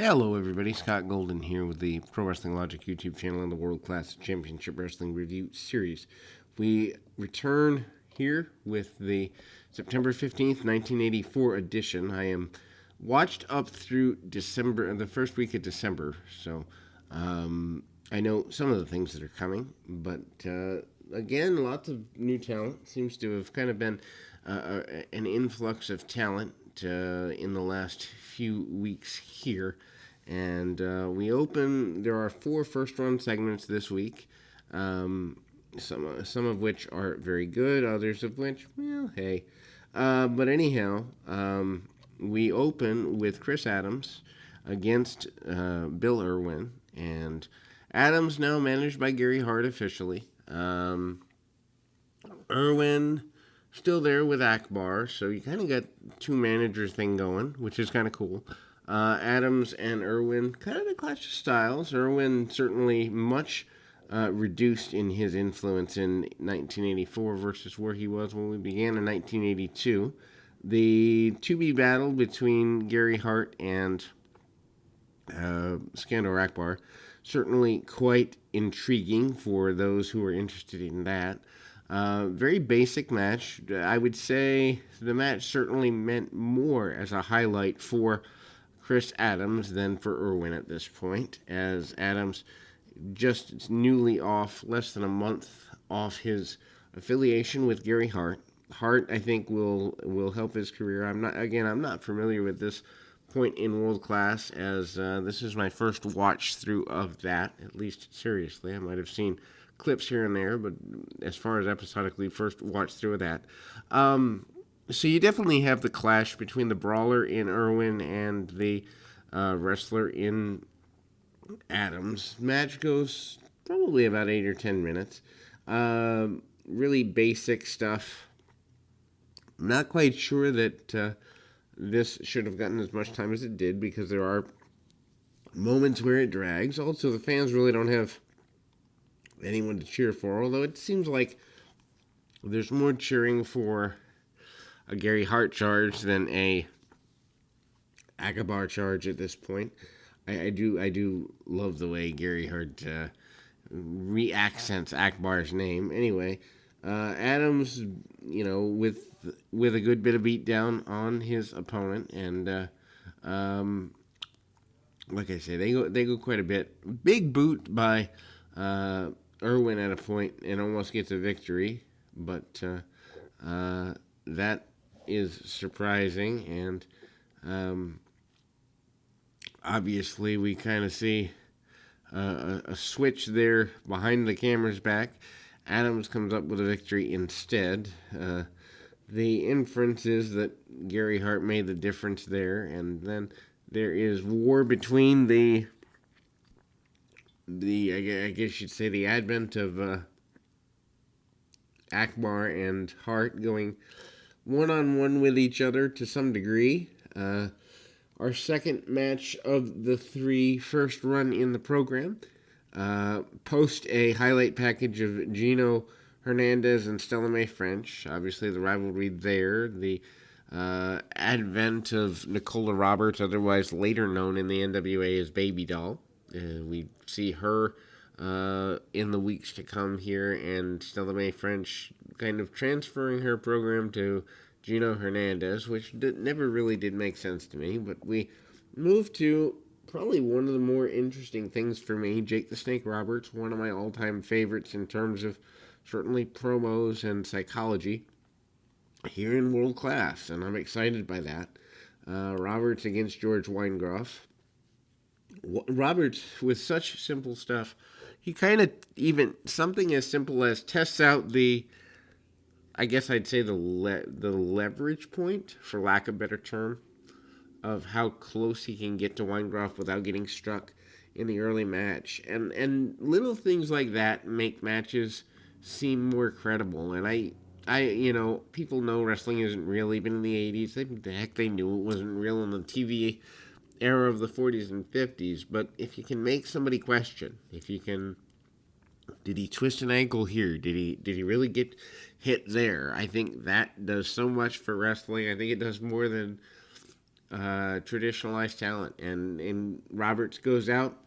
Hello, everybody. Scott Golden here with the Pro Wrestling Logic YouTube channel and the World Class Championship Wrestling Review Series. We return here with the September 15th, 1984 edition. I am watched up through December, the first week of December, so I know some of the things that are coming, but again, lots of new talent. Seems to have kind of been an influx of talent in the last few weeks here. And we open, there are 4 first run segments this week, some of which are very good, others of which, well, hey. But anyhow, we open with Chris Adams against Bill Irwin, and Adams now managed by Gary Hart officially. Irwin still there with Akbar, so you kind of got 2 managers thing going, which is kind of cool. Adams and Irwin, kind of a clash of styles. Irwin certainly much reduced in his influence in 1984 versus where he was when we began in 1982. The to-be battle between Gary Hart and Skandar Akbar, certainly quite intriguing for those who are interested in that. Very basic match. I would say the match certainly meant more as a highlight for Chris Adams than for Irwin at this point, as Adams just newly off, less than a month off his affiliation with Gary Hart. Hart, I think, will help his career. I'm not familiar with this point in World Class, as this is my first watch through of that, at least seriously. I might have seen clips here and there, but as far as episodically, first watch through of that. So you definitely have the clash between the brawler in Irwin and the wrestler in Adams. Match goes probably about 8 or 10 minutes. Really basic stuff. I'm not quite sure that this should have gotten as much time as it did, because there are moments where it drags. Also, the fans really don't have anyone to cheer for, although it seems like there's more cheering for a Gary Hart charge than a Akbar charge at this point. I do love the way Gary Hart re-accents Akbar's name. Anyway, Adams, with a good bit of beatdown on his opponent, and like I say, they go quite a bit. Big boot by Irwin at a point and almost gets a victory, but that is surprising, and obviously we kind of see a switch there behind the camera's back. Adams comes up with a victory instead. The inference is that Gary Hart made the difference there, and then there is war between the I guess you'd say the advent of Akbar and Hart going one-on-one with each other to some degree. Our second match of the 3 first run in the program. Post a highlight package of Gino Hernandez and Stella Mae French. Obviously, the rivalry there. The advent of Nicola Roberts, otherwise later known in the NWA as Baby Doll. We see her in the weeks to come here, and Stella Mae French kind of transferring her program to Gino Hernandez, which never really did make sense to me. But we move to probably one of the more interesting things for me, Jake the Snake Roberts, one of my all-time favorites in terms of certainly promos and psychology here in World Class, and I'm excited by that. Roberts against George Weingroff. Roberts, with such simple stuff, he kind of, even something as simple as tests out the, I guess I'd say the leverage point, for lack of a better term, of how close he can get to Weingroff without getting struck in the early match. And little things like that make matches seem more credible. And I people know wrestling isn't real, even in the 80s. They knew it wasn't real in the TV era of the 40s and 50s. But if you can make somebody question, did he twist an ankle here? Did he really get hit there? I think that does so much for wrestling. I think it does more than traditionalized talent. And Roberts goes out,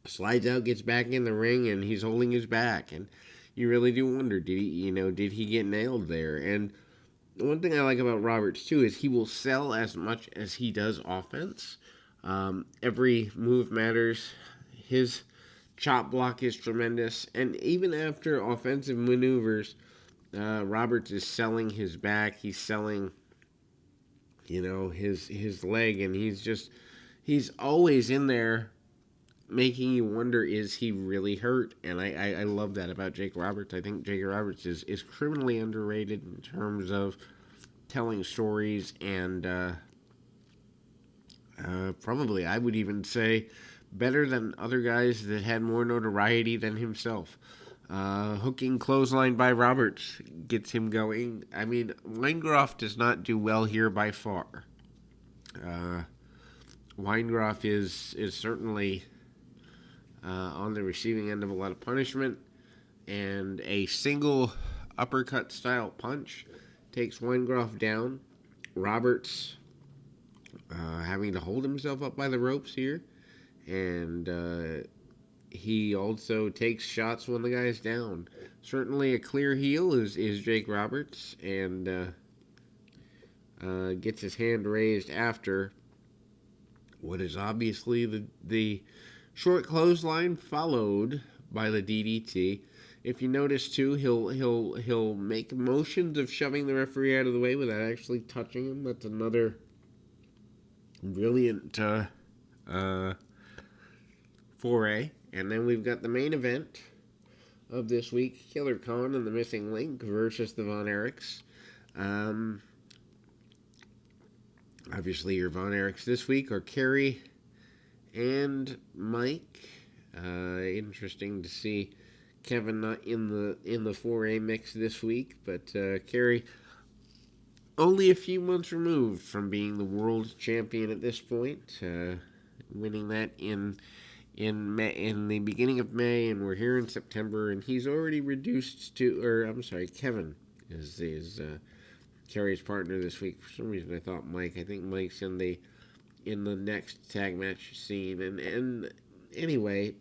slides out, gets back in the ring, and he's holding his back. And you really do wonder, did he get nailed there? And one thing I like about Roberts too is he will sell as much as he does offense. Every move matters. His chop block is tremendous, and even after offensive maneuvers, Roberts is selling his back. He's selling, his leg, and he's always in there, making you wonder, is he really hurt? And I love that about Jake Roberts. I think Jake Roberts is criminally underrated in terms of telling stories, and probably I would even say better than other guys that had more notoriety than himself. Hooking clothesline by Roberts gets him going. I mean, Weingroff does not do well here by far. Weingroff is certainly on the receiving end of a lot of punishment, and a single uppercut style punch takes Weingroff down. Roberts having to hold himself up by the ropes here, and he also takes shots when the guy's down. Certainly a clear heel is Jake Roberts, and gets his hand raised after what is obviously the short clothesline, followed by the DDT. If you notice too, he'll make motions of shoving the referee out of the way without actually touching him. That's another brilliant foray. And then we've got the main event of this week: Killer Khan and the Missing Link versus the Von Erichs. Obviously, your Von Erichs this week are Kerry and Mike. Interesting to see Kevin not in the 4A mix this week, but Kerry only a few months removed from being the world champion at this point, winning that in the beginning of May, and we're here in September, and he's already reduced to, Kevin is Kerry's partner this week. For some reason, I thought Mike. I think Mike's in the next tag match scene, and anyway,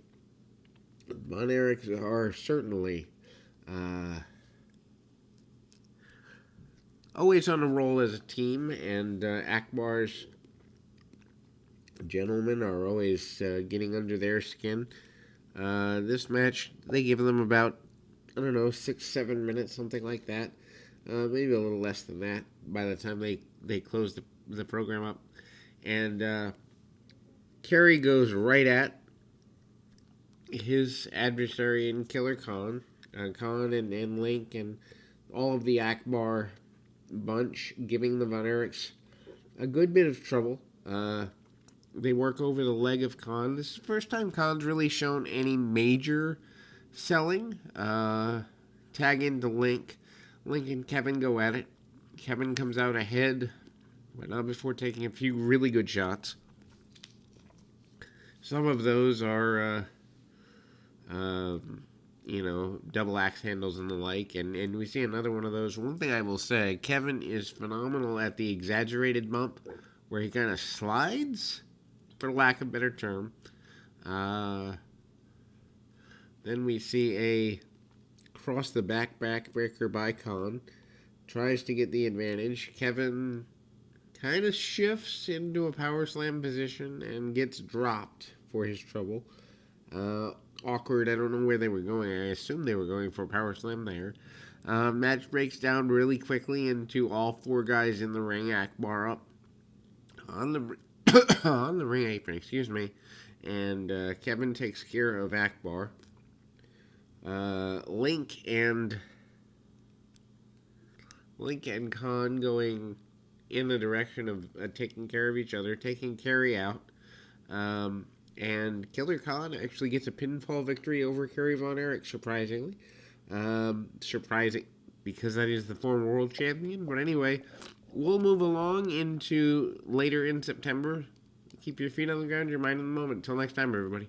Von Erichs are certainly always on a roll as a team, and Akbar's gentlemen are always getting under their skin. This match, they give them about, 6-7 minutes, something like that. Maybe a little less than that by the time they close the program up. And Kerry goes right at his adversary in Killer Khan. Khan and Link and all of the Akbar bunch, giving the Von Erichs a good bit of trouble. They work over the leg of Khan. This is the first time Khan's really shown any major selling. Tag into Link. Link and Kevin go at it. Kevin comes out ahead, but not before taking a few really good shots. Some of those are, double axe handles and the like, and we see another one of those. One thing I will say, Kevin is phenomenal at the exaggerated bump, where he kind of slides, for lack of a better term. Then we see a cross the backbreaker by Khan. Tries to get the advantage. Kevin kind of shifts into a power slam position and gets dropped for his trouble. Awkward. I don't know where they were going. I assume they were going for a power slam there. Match breaks down really quickly into all four guys in the ring. Akbar up on the on the ring apron, and Kevin takes care of Akbar. Link and Khan going in the direction of taking care of each other, taking Kerry out. And Killer Khan actually gets a pinfall victory over Kerry Von Erich, surprisingly. Surprising because that is the former world champion. But anyway, we'll move along into later in September. Keep your feet on the ground, your mind in the moment. Until next time, everybody.